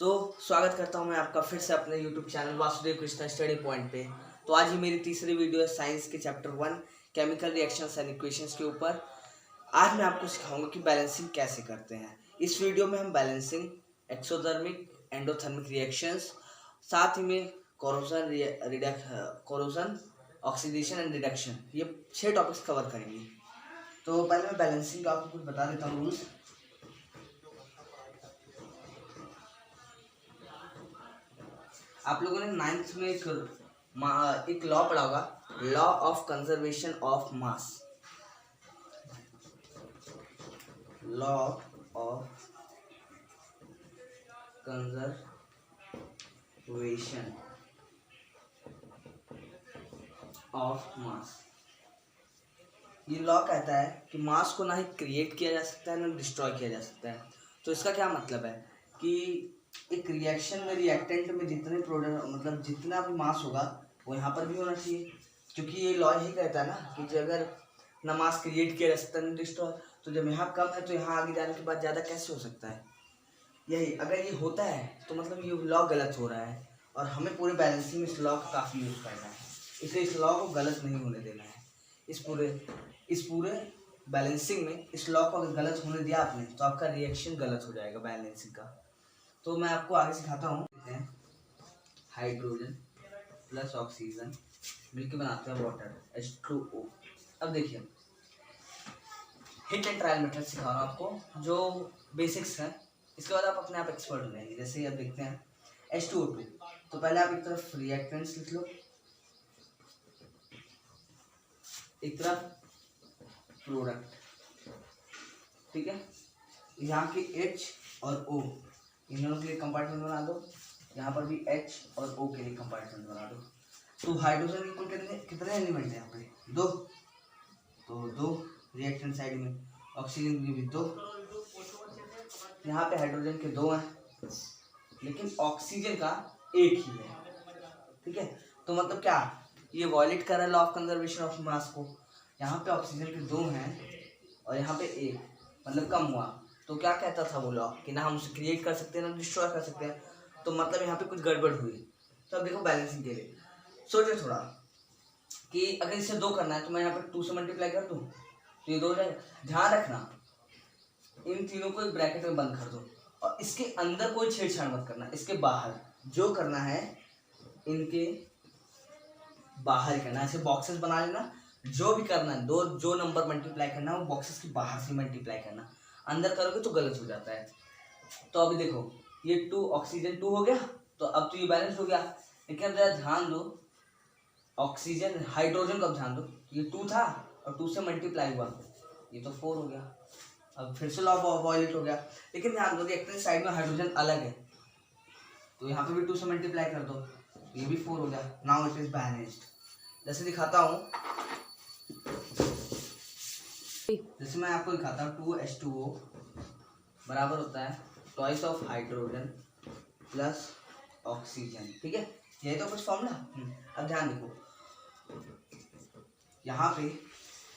तो स्वागत करता हूं मैं आपका फिर से अपने YouTube channel Vasudev Krishna study point पे। तो आज ही मेरी तीसरी वीडियो है साइंस के chapter 1 chemical reactions and equations के ऊपर। आज मैं आपको सिखाऊंगा कि बैलेंसिंग कैसे करते हैं। इस वीडियो में हम बैलेंसिंग, एक्सोथर्मिक, एंडोथर्मिक रिएक्शंस, साथ ही में कोरोजन, ऑक्सीडेशन एंड रिडक्शन, ये 6 टॉपिक्स कवर करेंगे। तो पहले मैं बैलेंसिंग का आपको कुछ बता देता हूँ रूल्स। आप लोगों ने 9th में एक लॉ पढ़ा होगा, law of conservation of mass. Law of conservation of mass. ये लॉ कहता है कि मास को ना ही क्रिएट किया जा सकता है ना डिस्ट्रॉय किया जा सकता है। तो इसका क्या मतलब है कि एक रिएक्शन में रिएक्टेंट में जितने प्रोडक्ट मतलब जितना भी मास होगा वो यहाँ पर भी होना चाहिए, क्योंकि ये लॉ यही कहता है ना कि अगर ना मास क्रिएट किया जा सकता है ना डिस्ट्रॉय, तो जब यहाँ कम है तो यहाँ आगे जाने के बाद ज़्यादा कैसे हो सकता है। यही अगर ये होता है तो मतलब ये लॉ गलत हो रहा है, और हमें पूरे बैलेंसिंग में इस लॉ का काफ़ी यूज़ करना है। इसलिए इस लॉ को गलत नहीं होने देना है। इस पूरे बैलेंसिंग में इस लॉ को अगर गलत होने दिया आपने तो आपका रिएक्शन गलत हो जाएगा बैलेंसिंग का। तो मैं आपको आगे सिखाता हूँ। हाइड्रोजन प्लस ऑक्सीजन मिलकर बनाते हैं वाटर H2O। अब देखिए, हिट एंड ट्रायल मेथड सिखा रहा हूँ आपको, जो बेसिक्स हैं। इसके बाद आप अपने आप एक्सपर्ट हो जाएंगे। जैसे अब देखते हैं H2O2। तो पहले आप एक तरफ रिएक्टेंट्स लिख लो, एक तरफ प्रोडक्ट, ठीक है। यहाँ के H और O इन दोनों के लिए कंपार्टमेंट बना दो, यहाँ पर भी H और O के लिए कंपार्टमेंट बना दो। तो हाइड्रोजन के कुल कितने एलिमेंट हैं यहाँ पे? 2। तो 2 रिएक्टेंट साइड में, ऑक्सीजन के भी 2। यहाँ पे हाइड्रोजन के 2 हैं, लेकिन ऑक्सीजन का 1 ही है, ठीक है। तो मतलब क्या, ये वॉयलेट कर रहा है law of conservation of mass को। यहाँ पे ऑक्सीजन के 2 हैं और यहाँ पे 1, मतलब कम हुआ। तो क्या कहता था वो लॉ कि ना हम उसे क्रिएट कर सकते हैं ना डिस्ट्रॉय कर सकते हैं। तो मतलब यहाँ पे कुछ गड़बड़ हुई। तो अब देखो बैलेंसिंग के लिए सोचो थोड़ा कि अगर इसे 2 करना है तो मैं यहाँ पर 2 से मल्टीप्लाई कर दूँ तो ये 2 हो जाएगा। ध्यान रखना, इन तीनों को एक ब्रैकेट में बंद कर दो और इसके अंदर कोई छेड़छाड़ मत करना। इसके बाहर जो करना है इनके बाहर करना है। ऐसे बॉक्सेस बना लेना, जो भी करना है, जो नंबर मल्टीप्लाई करना है वो बॉक्सेस के बाहर से मल्टीप्लाई करना। अंदर करोगे तो गलत हो जाता है। तो अभी देखो ये 2 ऑक्सीजन 2 हो गया, तो अब तो ये बैलेंस हो गया। लेकिन अब जरा ध्यान दो, ऑक्सीजन हाइड्रोजन को अब ध्यान दो, ये 2 था और 2 से मल्टीप्लाई हुआ, ये तो 4 हो गया। अब फिर से लॉ वॉयलेट हो गया। लेकिन ध्यान दो रिएक्टेंट साइड में हाइड्रोजन अलग है, तो यहाँ पे भी 2 से मल्टीप्लाई कर दो, ये भी 4 हो गया। Now it is balanced. जैसे दिखाता हूँ, जैसे मैं आपको दिखाता हूँ 2H2O बराबर होता है twice of hydrogen plus oxygen, ठीक है। यही तो कुछ फॉर्मूला। अब ध्यान देखो यहाँ पे,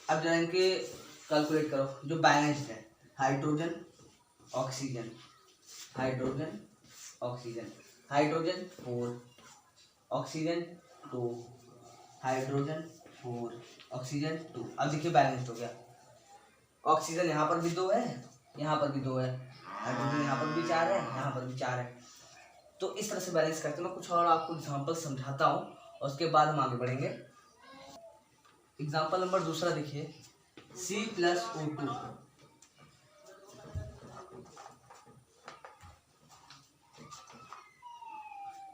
अब जरा इनके कैलकुलेट करो जो बैलेंस्ड है। Hydrogen oxygen, hydrogen oxygen, hydrogen 4, oxygen 2, hydrogen 4, oxygen 2। अब देखिए बैलेंस्ड हो गया। ऑक्सीजन यहाँ पर भी 2 है, यहाँ पर भी 2 है, हाइड्रोजन यहाँ पर भी 4 है, यहाँ पर भी 4 है। तो इस तरह से बैलेंस करते हैं। मैं कुछ और आपको एग्जांपल समझाता हूँ और उसके बाद हम आगे बढ़ेंगे। एग्जांपल नंबर दूसरा देखिए, C+O2।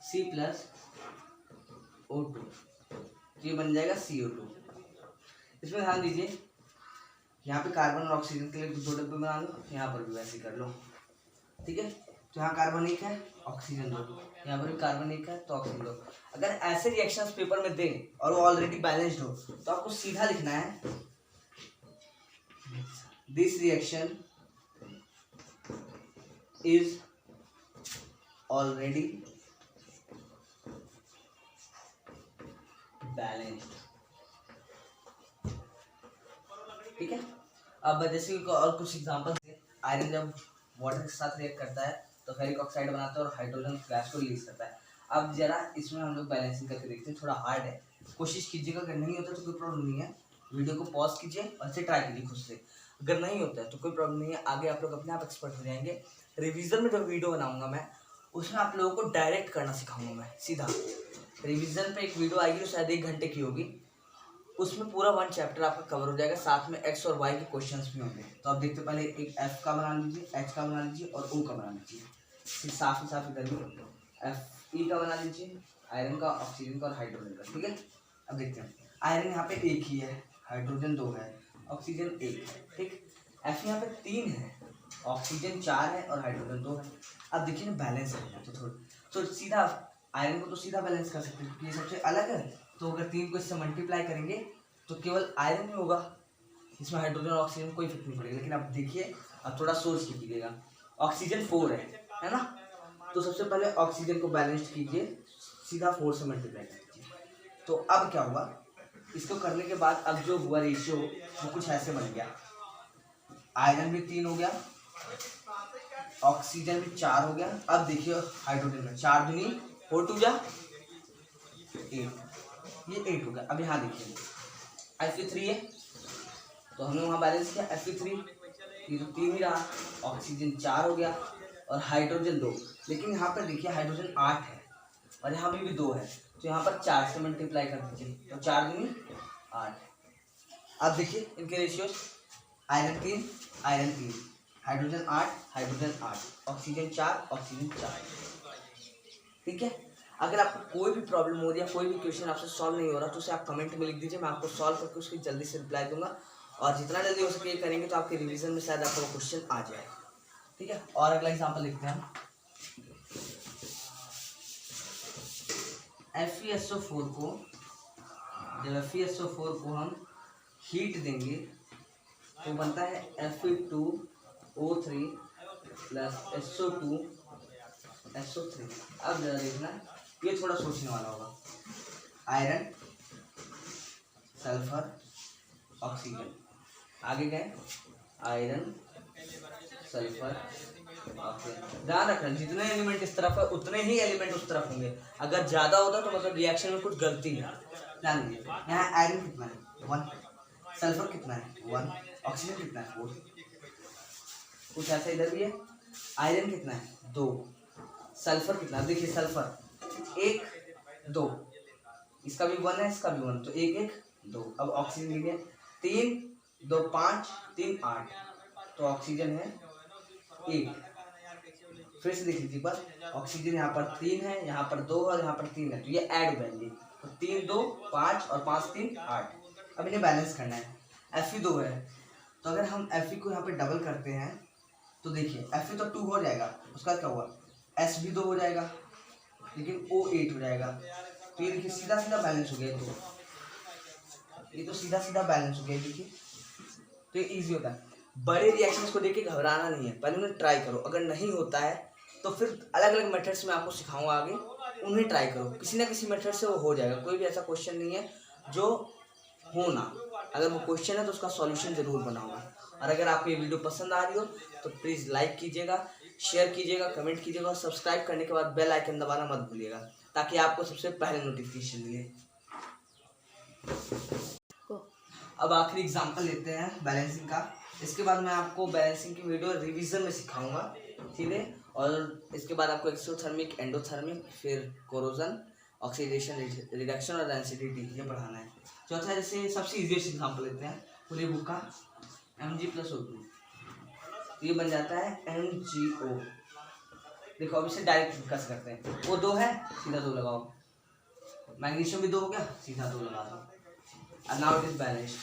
C+O2 ये बन जाएगा CO2। इसमें ध्यान दीजिए, यहाँ पे कार्बन और ऑक्सीजन के लिए 2 डब्बे बना लो, यहाँ पर भी वैसे कर लो, ठीक है। तो यहाँ कार्बन 1 है, ऑक्सीजन 2, यहाँ पर भी कार्बन 1 है तो ऑक्सीजन 2। अगर ऐसे रिएक्शंस पेपर में दें और वो ऑलरेडी बैलेंस्ड हो तो आपको सीधा लिखना है this reaction is already balanced, ठीक है। अब जैसे और कुछ एग्जांपल, आयरन जब वाटर के साथ रिएक्ट करता है तो फेरिक ऑक्साइड बनाता है और हाइड्रोजन गैस को रिलीज करता है। अब जरा इसमें हम लोग बैलेंसिंग करके देखते हैं, थोड़ा हार्ड है, कोशिश कीजिएगा, अगर नहीं होता तो कोई प्रॉब्लम नहीं है, वीडियो को पॉज कीजिए और इसे ट्राई कीजिए खुद से। अगर नहीं होता है तो कोई प्रॉब्लम नहीं है, आगे आप लोग अपने आप एक्सपर्ट हो जाएंगे। रिवीजन में जो वीडियो बनाऊंगा मैं उसमें आप लोगों को डायरेक्ट करना सिखाऊंगा मैं सीधा। रिवीजन पे एक वीडियो आएगी जो शायद 1 घंटे की होगी, उसमें पूरा 1 चैप्टर आपका कवर हो जाएगा, साथ में एक्स और वाई के क्वेश्चंस भी होंगे। तो आप देखते पहले एक एफ का बना लीजिए, एच का बना लीजिए और ओ का बना लीजिए, फिर साफ ही साफ इधर भी एफ ई का बना लीजिए, आयरन का, ऑक्सीजन का और हाइड्रोजन का। ठीक है, अब देखते हैं। आयरन यहाँ पे 1 ही है, हाइड्रोजन 2 है, ऑक्सीजन 1 है। ठीक, एफ यहाँ पे 3 है, ऑक्सीजन 4 है और हाइड्रोजन 2 है। अब देखिए ना बैलेंस है तो सीधा आयरन को तो सीधा बैलेंस कर सकते हैं क्योंकि ये सबसे अलग है। तो अगर 3 को इससे मल्टीप्लाई करेंगे तो केवल आयरन में होगा, इसमें हाइड्रोजन और ऑक्सीजन कोई इफेक्ट नहीं पड़ेगा। लेकिन आप देखिए, अब थोड़ा सोच के कीजिएगा, ऑक्सीजन 4 है ना, तो सबसे पहले ऑक्सीजन को बैलेंस कीजिए, सीधा 4 से मल्टीप्लाई कीजिए। तो अब क्या हुआ, इसको करने के बाद अब जो हुआ रेशियो वो कुछ ऐसे बन गया, आयरन भी 3 हो गया, ऑक्सीजन भी 4 हो गया। अब देखिए हाइड्रोजन में 4 दूनी 4 2 जा 8, ये 8 हो गया। अब यहाँ देखिए Fe3 है तो हमने वहाँ बैलेंस किया Fe3, ये तो 3 ही रहा, ऑक्सीजन 4 हो गया और हाइड्रोजन 2। लेकिन यहाँ पर देखिए हाइड्रोजन 8 है और यहाँ भी 2 है, तो यहाँ पर 4 से मल्टीप्लाई कर दीजिए, तो 4 दूनी 8। अब देखिए इनके ratios, iron 3 hydrogen 8 hydrogen 8, oxygen 4 oxygen 4। ठीक है, अगर आपको कोई भी प्रॉब्लम हो रही है, कोई भी क्वेश्चन आपसे सॉल्व नहीं हो रहा तो उसे आप कमेंट में लिख दीजिए, मैं आपको सॉल्व करके उसकी जल्दी से रिप्लाई दूंगा। और जितना जल्दी हो सके ये करेंगे तो आपके रिवीजन में शायद आपको क्वेश्चन आ जाए। ठीक है, और अगला एग्जाम्पल लिखते हैं हम। FeSO4 को, जब FeSO4 को हम हीट देंगे तो बनता है Fe2O3 प्लस SO2SO3। अब जरा देखना, ये थोड़ा सोचने वाला होगा, आयरन सल्फर ऑक्सीजन, आगे गए आयरन सल्फर ऑक्सीजन। ध्यान रखना जितने एलिमेंट इस तरफ है उतने ही एलिमेंट उस तरफ होंगे, अगर ज्यादा होता तो मतलब रिएक्शन में कुछ गलती है। ध्यान दीजिए, यहाँ आयरन कितना है 1, सल्फर कितना है 1, ऑक्सीजन कितना है 4, कुछ ऐसा इधर भी है। आयरन कितना है 2, सल्फर कितना, देखिए सल्फर 1 2, इसका भी 1 है इसका भी 1, तो 1 1 2। अब ऑक्सीजन लीजिए 3 2 5 3 8, तो ऑक्सीजन है 1। फिर से देख लीजिए बस, ऑक्सीजन यहाँ पर 3 है, यहाँ पर 2 और यहाँ पर 3 है, तो ये ऐड हो जाएंगे, तो 3 2 5 और 5 3 8। अब इन्हें बैलेंस करना है, Fe2 है तो अगर हम Fe को यहाँ पे डबल करते हैं तो देखिए Fe तो 2 हो जाएगा, उसका क्या हुआ S भी 2 हो जाएगा, लेकिन O 8 हो जाएगा। तो ये देखिए सीधा सीधा बैलेंस हो गया, तो ये तो सीधा सीधा बैलेंस हो गया। देखिए तो ये ईजी होता है, बड़े रिएक्शंस को देख के घबराना नहीं है, पहले उन्हें ट्राई करो, अगर नहीं होता है तो फिर अलग अलग मेथड्स में आपको सिखाऊंगा आगे, उन्हें ट्राई करो, किसी ना किसी मेथड से वो हो जाएगा। कोई भी ऐसा क्वेश्चन नहीं है जो हो ना, अगर वो क्वेश्चन है तो उसका सॉल्यूशन जरूर बनाऊंगा। और अगर आपको ये वीडियो पसंद आ रही हो तो प्लीज़ लाइक कीजिएगा, शेयर कीजिएगा, कमेंट कीजिएगा और सब्सक्राइब करने के बाद बेल आइकन दबाना मत भूलिएगा ताकि आपको सबसे पहले नोटिफिकेशन मिले। अब आखिरी एग्जांपल लेते हैं बैलेंसिंग का, इसके बाद मैं आपको बैलेंसिंग की वीडियो रिवीजन में सिखाऊंगा सीधे, और इसके बाद आपको एक्सोथर्मिक, एंडोथर्मिक, फिर कोरोजन, ऑक्सीडेशन, रिडक्शन और डेंसिटी ये पढ़ाना है। चौथा, जैसे सबसे इजीएस्ट एग्जांपल लेते हैं पूरी बुक का, Mg+O2, तो ये बन जाता है MgO। देखो अब इसे डायरेक्ट डिस्कस करते हैं, वो 2 है सीधा 2 लगाओ, मैग्नीशियम भी 2 हो गया सीधा 2 लगा दो, और नाउ इट इज बैलेंस्ड।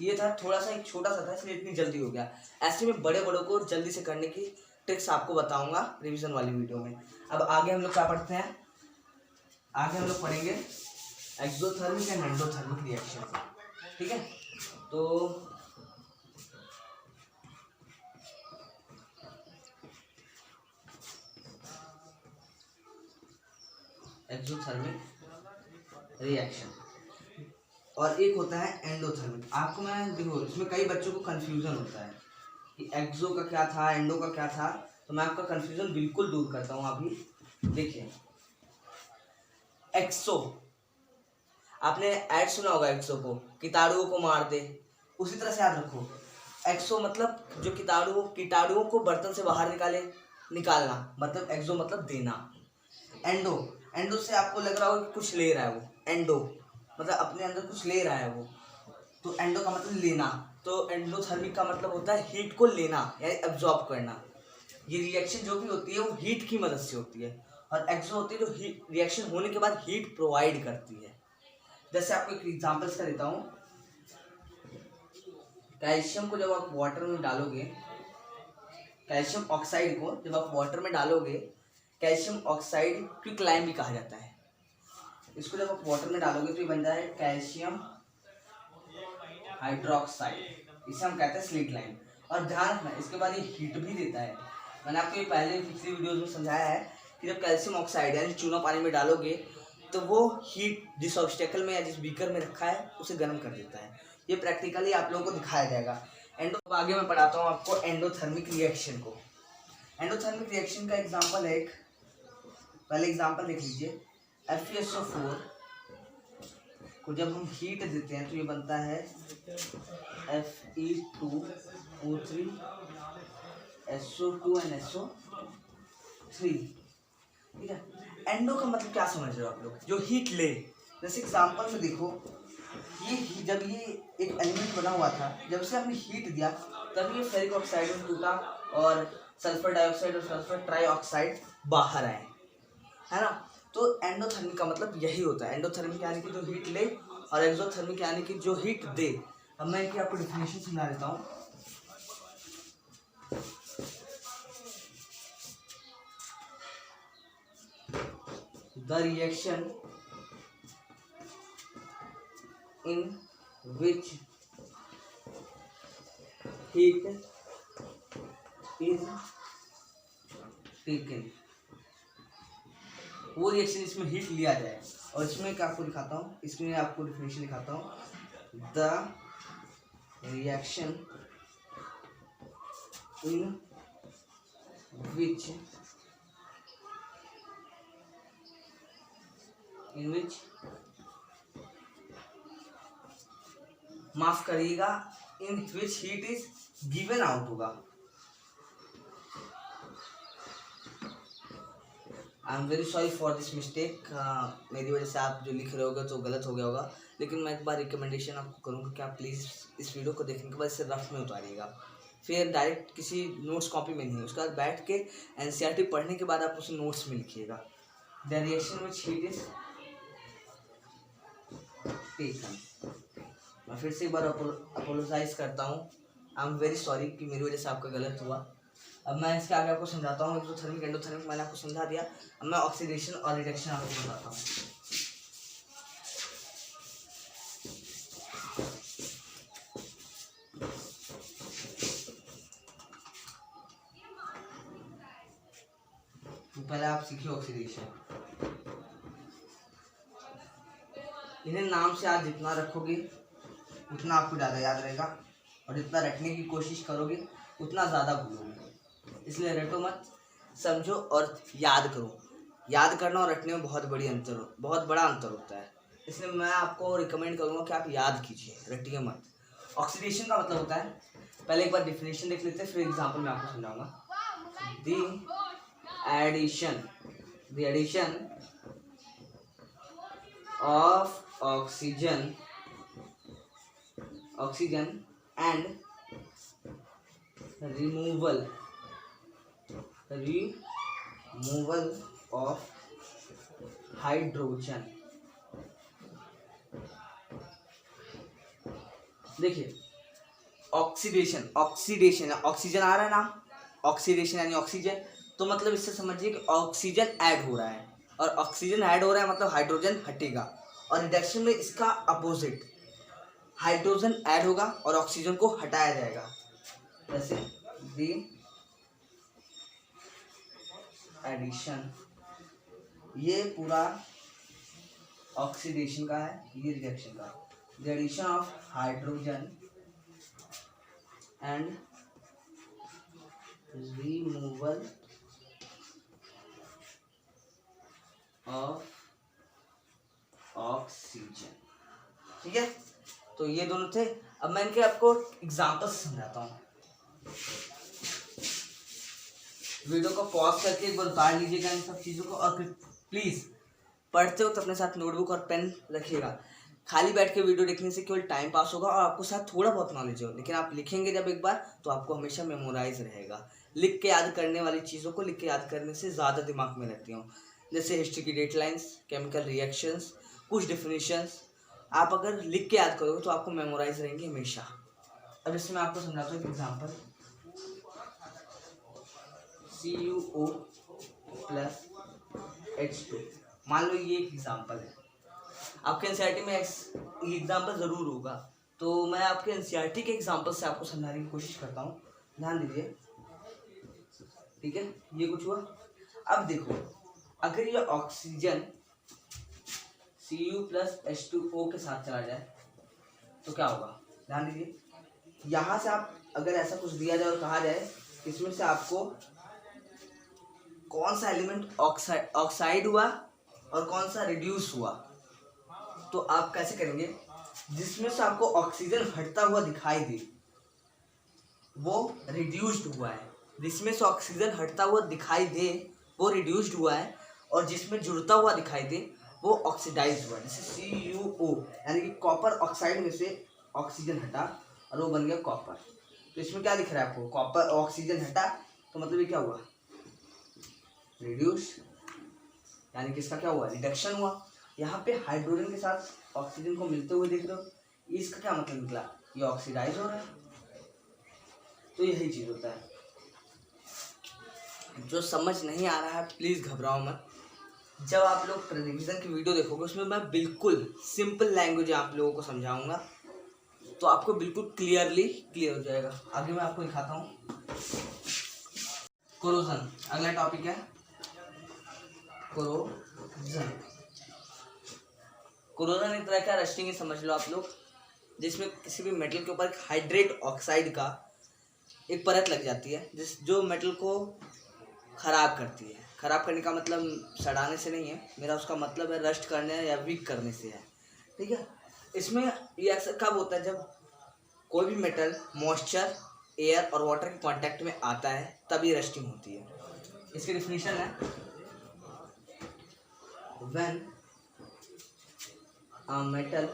ये था थोड़ा सा, एक छोटा सा था इसलिए इतनी जल्दी हो गया। ऐसे में बड़े बड़ों को जल्दी से करने की ट्रिक्स आपको बताऊंगा रिवीजन वाली वीडियो में। अब आगे हम लोग क्या पढ़ते हैं, आगे हम लोग पढ़ेंगे एक्सोथर्मिक एंड एंडोथर्मिक रिएक्शन। ठीक है, तो एक्सोथर्मिक रिएक्शन और एक होता है एंडोथर्मिक। आपको मैं देखो, इसमें कई बच्चों को कंफ्यूजन होता है कि एक्सो का क्या था, एंडो का क्या था, तो मैं आपका कंफ्यूजन बिल्कुल दूर करता हूँ अभी। देखिए एक्सो, आपने ऐड सुना होगा एक्सो को, कीटाणुओं को मार दे, उसी तरह से याद रखो एक्सो मतलब जो कीटाणुओं को बर्तन से बाहर निकालना, मतलब एक्सो मतलब देना। एंडो, एंडो से आपको लग रहा होगा कि कुछ ले रहा है वो, एंडो मतलब अपने अंदर कुछ ले रहा है वो, तो एंडो का मतलब लेना। तो एंडोथर्मिक का मतलब होता है हीट को लेना यानी एब्जॉर्ब करना। ये रिएक्शन जो भी होती है वो हीट की मदद से होती है, और एक्सो होती है जो रिएक्शन होने के बाद हीट प्रोवाइड करती है। जैसे आपको एक एग्जांपल्स का देता हूँ। कैल्शियम को जब आप वाटर में डालोगे, कैल्शियम ऑक्साइड को जब आप वाटर में डालोगे, कैल्शियम ऑक्साइड क्विकलाइम भी कहा जाता है। इसको जब आप वाटर में डालोगे तो ये बन जाए कैल्शियम हाइड्रोक्साइड, इसे हम कहते हैं स्लीट लाइम। और ध्यान रखना इसके बाद ये हीट भी देता है। मैंने आपको ये पहले पिछली वीडियोज में समझाया है कि जब कैल्शियम ऑक्साइड यानी चूना पानी में डालोगे तो वो हीट जिस ऑब्स्टेकल में या जिस बीकर में रखा है उसे गर्म कर देता है। ये प्रैक्टिकली आप लोगों को दिखाया जाएगा। आगे मैं पढ़ाता हूँ आपको एंडोथर्मिक रिएक्शन को। एंडोथर्मिक रिएक्शन का एग्जाम्पल है एक, पहले एग्जाम्पल देख लीजिए। FeSO4 को जब हम हीट देते हैं तो ये बनता है Fe2O3 SO2 and SO3। ठीक है, एंडो का मतलब क्या समझ रहे हो आप लोग, जो हीट ले। जैसे एग्जाम्पल में देखो, ये जब ये एक एलिमेंट बना हुआ था, जब से हमने हीट दिया तब ये फेरिक ऑक्साइड में टूटा और सल्फर डाइऑक्साइड और सल्फर ट्राइऑक्साइड बाहर आए, है ना। तो एंडोथर्मिक का मतलब यही होता है। एंडोथर्मिक यानी कि जो हीट ले, और एक्सोथर्मिक यानी कि जो हीट दे। अब मैं इसकी आपको डिफिनेशन समझा देता हूँ। The reaction in which heat is taken, वो रिएक्शन इसमें हीट लिया जाए। और इसमें क्या आपको दिखाता हूँ, इसमें आपको डिफिनेशन दिखाता हूँ। द रिएक्शन इन विच माफ करिएगा, in which heat is given out होगा। I am very sorry for this mistake. मेरी वजह से आप जो लिख रहे होगे तो गलत हो गया होगा, लेकिन मैं एक बार रिकमेंडेशन आपको करूँगा कि आप प्लीज़ इस वीडियो को देखने के बाद इसे रफ में उतारिएगा, फिर डायरेक्ट किसी नोट्स कॉपी में नहीं, उसके बाद बैठ के एनसीईआरटी पढ़ने के बाद आप उसे नोट्स में लिखिएगा। The reaction which heat is taken. मैं फिर से एक बार अपोलोजाइज करता हूँ, आई एम वेरी सॉरी कि मेरी वजह से आपका गलत हुआ। अब मैं इसके आगे आपको समझाता हूँ। एक्सोथर्मिक एंडोथर्मिक मैंने आपको समझा दिया। अब मैं ऑक्सीडेशन और रिडक्शन आपको बताता हूँ। तो पहले आप सीखिए ऑक्सीडेशन। इन्हें नाम से आज जितना रखोगे उतना आपको ज़्यादा याद रहेगा, और जितना रटने की कोशिश करोगे उतना ज़्यादा भूलोगे। इसलिए रटो मत, समझो और याद करो। याद करना और रटने में बहुत बड़ा अंतर होता है। इसलिए मैं आपको रिकमेंड करूँगा कि आप याद कीजिए, रटिए मत। ऑक्सीडेशन का मतलब होता है, पहले एक बार डिफिनेशन देख लेते हैं, फिर एग्जाम्पल में आपको समझाऊंगा। The addition of oxygen and removal of hydrogen। देखिए ऑक्सीडेशन ऑक्सीजन आ रहा है ना, ऑक्सीडेशन यानी ऑक्सीजन, तो मतलब इससे समझिए कि ऑक्सीजन ऐड हो रहा है, और ऑक्सीजन ऐड हो रहा है मतलब हाइड्रोजन हटेगा। और रिडक्शन में इसका अपोजिट, हाइड्रोजन ऐड होगा और ऑक्सीजन को हटाया जाएगा। जैसे दी एडिशन, ये पूरा ऑक्सीडेशन का है, ये रिडक्शन का है। The addition of hydrogen and removal ये दोनों थे। अब मैं इनके आपको एग्जाम्पल समझाता हूँ। वीडियो को पॉज करके एक बार उतार लीजिएगा इन सब चीज़ों को, और प्लीज़ पढ़ते वक्त अपने साथ नोटबुक और पेन रखिएगा। खाली बैठ के वीडियो देखने से केवल टाइम पास होगा और आपको शायद थोड़ा बहुत नॉलेज हो, लेकिन आप लिखेंगे जब एक बार तो आपको हमेशा मेमोराइज रहेगा। लिख के याद करने वाली चीज़ों को लिख के याद करने से ज़्यादा दिमाग में रहती हूँ। जैसे हिस्ट्री की डेटलाइंस, केमिकल रिएक्शंस, कुछ डिफिनीशंस आप अगर लिख के याद करोगे तो आपको मेमोराइज रहेंगे हमेशा। अब इसमें मैं आपको समझाता हूँ एक एग्जाम्पल। CuO प्लस H2, मान लो ये एक एग्जाम्पल है। आपके एनसीईआरटी में ये एग्जाम्पल ज़रूर होगा, तो मैं आपके एनसीईआरटी के एग्जाम्पल से आपको समझाने की कोशिश करता हूँ। ध्यान दीजिए, ठीक है। ये कुछ हुआ। अब देखो, अगर ये ऑक्सीजन Cu प्लस H2O के साथ चला जाए तो क्या होगा। ध्यान दीजिए, यहाँ से आप अगर ऐसा कुछ दिया जाए और कहा जाए इसमें से आपको कौन सा एलिमेंट ऑक्साइड हुआ और कौन सा रिड्यूस हुआ, तो आप कैसे करेंगे। जिसमें से आपको ऑक्सीजन हटता हुआ दिखाई दे वो रिड्यूस्ड हुआ है, जिसमें से ऑक्सीजन हटता हुआ दिखाई दे वो रिड्यूस्ड हुआ है, और जिसमें जुड़ता हुआ दिखाई दे वो ऑक्सीडाइज हुआ है। जैसे CuO यानी कि कॉपर ऑक्साइड में से ऑक्सीजन हटा और वो बन गया कॉपर। तो इसमें क्या दिख रहा है आपको, कॉपर ऑक्सीजन हटा तो मतलब ये क्या हुआ, रिड्यूस, यानी कि इसका क्या हुआ, रिडक्शन हुआ। यहाँ पे हाइड्रोजन के साथ ऑक्सीजन को मिलते हुए देख रहे हो, इसका क्या मतलब निकला, ये ऑक्सीडाइज हो रहा है। तो यही चीज़ होता है। जो समझ नहीं आ रहा है प्लीज़ घबराओ मत। जब आप लोग रिवीजन की वीडियो देखोगे उसमें मैं बिल्कुल सिंपल लैंग्वेज आप लोगों को समझाऊंगा, तो आपको बिल्कुल क्लियर हो जाएगा। आगे मैं आपको दिखाता हूँ कोरोजन। अगला टॉपिक है कोरोजन। कोरोजन एक तरह का रस्टिंग ही समझ लो आप लोग, जिसमें किसी भी मेटल के ऊपर एक हाइड्रेट ऑक्साइड का एक परत लग जाती है जो मेटल को खराब करती है। खराब करने का मतलब सड़ाने से नहीं है, मेरा उसका मतलब है रस्ट करने या वीक करने से है, ठीक है। इसमें ये अक्सर कब होता है, जब कोई भी मेटल मॉइस्चर, एयर और वाटर के कांटेक्ट में आता है तब ये रस्टिंग होती है। इसकी डिफिनीशन है when a metal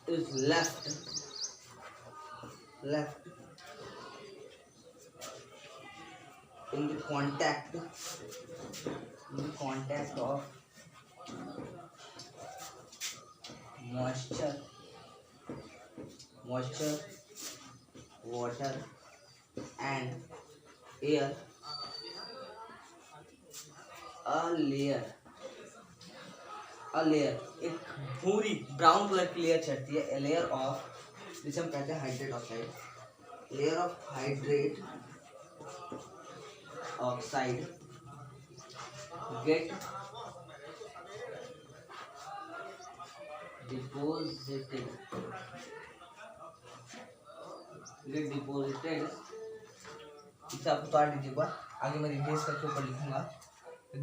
is left in the contact of moisture, water and air, a layer एक भूरी ब्राउन कलर की लेयर चढ़ती है, a layer of, जिसे हम कहते हैं hydrate oxide, layer of hydrate oxide get deposited इसे आप उतार दीजिए एक बार, आगे मैं रिप्लेस करके ऊपर लिखूंगा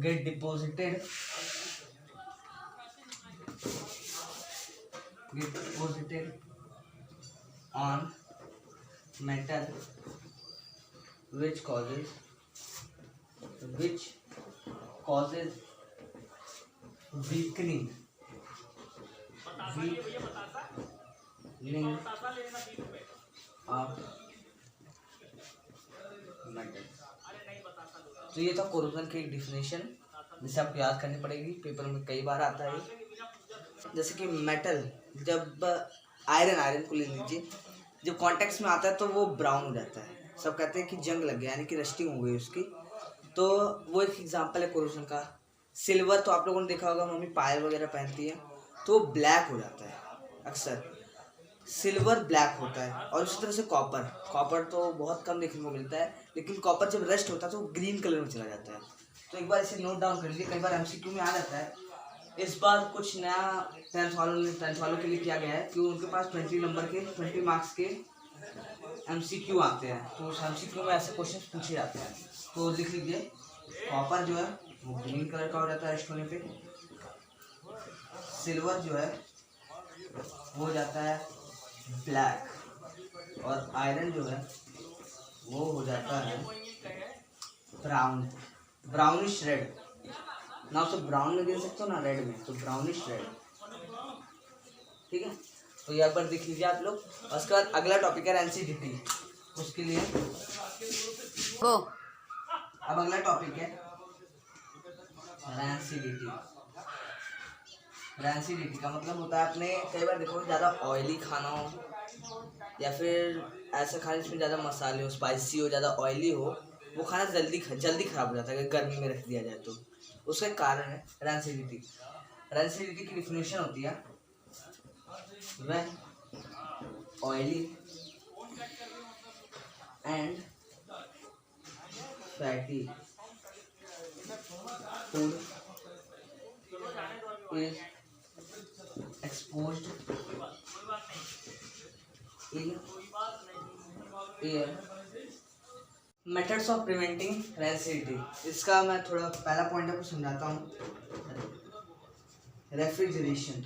get deposited on metal which causes weakening of metal। तो ये था कोरोजन की एक डिफिनेशन, जिसे आपको याद करनी पड़ेगी, पेपर में कई बार आता है। जैसे कि मेटल, जब आयरन को ले लीजिए, जब कॉन्टेक्ट में आता है तो वो ब्राउन हो जाता है, सब कहते हैं कि जंग लग गया, यानी कि रस्टिंग हो गई उसकी। तो वो एक एग्जांपल है कोरोजन का। सिल्वर तो आप लोगों ने देखा होगा, मम्मी पायल वगैरह पहनती है तो ब्लैक हो जाता है, अक्सर सिल्वर ब्लैक होता है। और उसी तरह से कॉपर तो बहुत कम देखने को मिलता है, लेकिन कॉपर जब रस्ट होता है तो ग्रीन कलर में चला जाता है। तो एक बार इसे नोट डाउन कर लीजिए, कई बार MCQ में आ जाता है। इस बार कुछ नया टेंथ वालों के लिए किया गया है कि उनके पास 20 मार्क्स के MCQ आते हैं, तो उस MCQ में ऐसे क्वेश्चन पूछे जाते हैं। तो लिख लीजिए, कॉपर जो है वो ग्रीन कलर का हो जाता है रस्ट होने पे, सिल्वर जो है वो हो जाता है ब्लैक, और आयरन जो है वो हो जाता है ब्राउन, ब्राउनिश रेड। ना उसे ब्राउन में गिन सकते हो ना रेड में, तो ब्राउनिश रेड। ठीक है, तो ये एक बार देख लीजिए आप लोग। और उसके बाद अगला टॉपिक है रेंसिडिटी, उसके लिए गो। अब अगला टॉपिक है रेंसिडिटी। रेंसिडिटी का मतलब होता है, आपने कई बार देखो ज़्यादा ऑयली खाना हो या फिर ऐसा खाना जिसमें ज़्यादा मसाले हो, स्पाइसी हो, ज़्यादा ऑयली हो, वो खाना जल्दी ख़राब हो जाता है अगर गर्मी में रख दिया जाए तो। उसका कारण है रेंसिडिटी। रेंसिडिटी की डिफिनेशन होती है when oily and fatty food is exposed in air। Methods of preventing rancidity, इसका मैं थोड़ा पहला पॉइंट आपको समझाता हूँ। रेफ्रिजरेशन।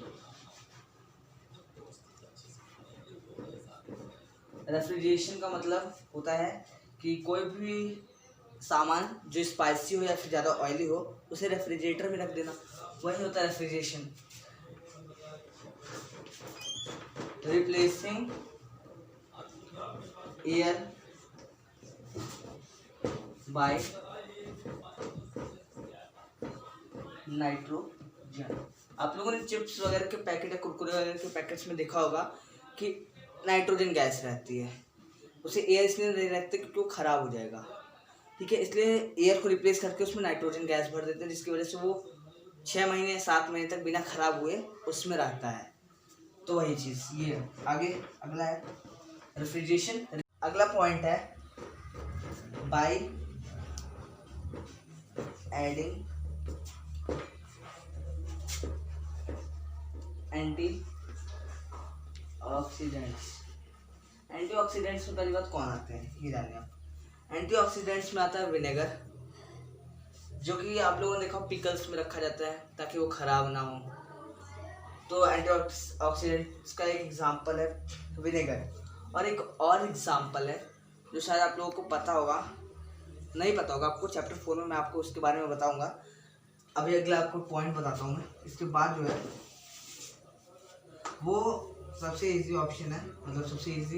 रेफ्रिजरेशन का मतलब होता है कि कोई भी सामान जो स्पाइसी हो या फिर ज़्यादा ऑयली हो उसे रेफ्रिजरेटर में रख देना, वही होता है refrigeration. Replacing air by nitrogen. आप लोगों ने चिप्स वगैरह के पैकेट या कुरकुरे वगैरह के पैकेट्स में देखा होगा कि नाइट्रोजन गैस रहती है, उसे एयर इसलिए नहीं रखते क्योंकि वो ख़राब हो जाएगा। ठीक है, इसलिए एयर को रिप्लेस करके उसमें नाइट्रोजन गैस भर देते हैं, जिसकी वजह से वो 6 महीने 7 महीने तक बिना ख़राब हुए उसमें रहता है। तो वही चीज़ ये है। आगे अगला है रेफ्रिजरेशन। अगला पॉइंट है बाय एडिंग एंटीऑक्सीडेंट्स। एंटीऑक्सीडेंट्स में पहली बात कौन आते हैं ये जानिए आप। एंटीऑक्सीडेंट्स में आता है विनेगर, जो कि आप लोगों ने देखा पिकल्स में रखा जाता है ताकि वो ख़राब ना हो। तो एंटीऑक्सीडेंट्स का एक एग्जांपल है विनेगर। और एक और एग्जांपल है जो शायद आप लोगों को पता होगा, नहीं पता होगा आपको, चैप्टर 4 में मैं आपको उसके बारे में बताऊंगा। अभी अगला आपको पॉइंट बताता हूँ मैं। इसके बाद जो है वो सबसे इजी ऑप्शन है, मतलब सबसे इजी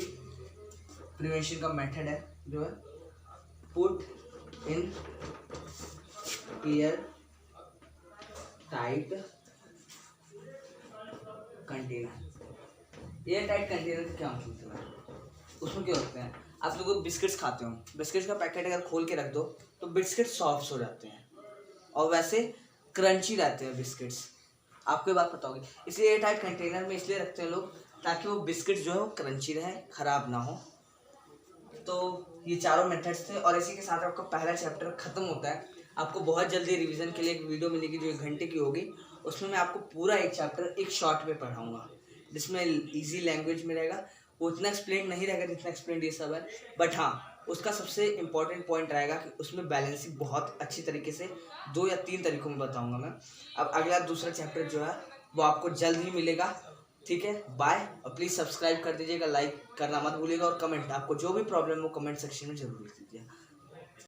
प्रिवेंशन का मेथड है जो है put in air tight container. Air tight container का क्या मतलब है? उसमें क्या होते हैं, आप लोग बिस्किट्स खाते हो, बिस्किट्स का पैकेट अगर खोल के रख दो तो बिस्किट सॉफ्ट हो जाते हैं और वैसे क्रंची रहते हैं बिस्किट्स, आपको ये बात पता होगी। इसलिए एयर टाइट कंटेनर में इसलिए रखते हैं लोग ताकि वो बिस्किट्स जो है वो क्रंची रहे, ख़राब ना हो। तो ये चारों मेथड्स थे और इसी के साथ आपका पहला चैप्टर ख़त्म होता है। आपको बहुत जल्दी रिवीजन के लिए एक वीडियो मिलेगी जो 1 घंटे की होगी, उसमें मैं आपको पूरा एक चैप्टर एक शॉर्ट में पढ़ाऊँगा, जिसमें इजी लैंग्वेज में रहेगा। वो उतना एक्सप्लेन नहीं रहेगा जितना एक्सप्लेन ये सब है, बट हाँ उसका सबसे इम्पॉर्टेंट पॉइंट रहेगा कि उसमें बैलेंसिंग बहुत अच्छी तरीके से 2 या 3 तरीकों में बताऊंगा मैं। अब अगला दूसरा चैप्टर जो है वो आपको जल्द ही मिलेगा। ठीक है, बाय। और प्लीज़ सब्सक्राइब कर दीजिएगा, लाइक करना मत भूलिएगा और कमेंट, आपको जो भी प्रॉब्लम हो कमेंट सेक्शन में जरूर लिख दीजिए।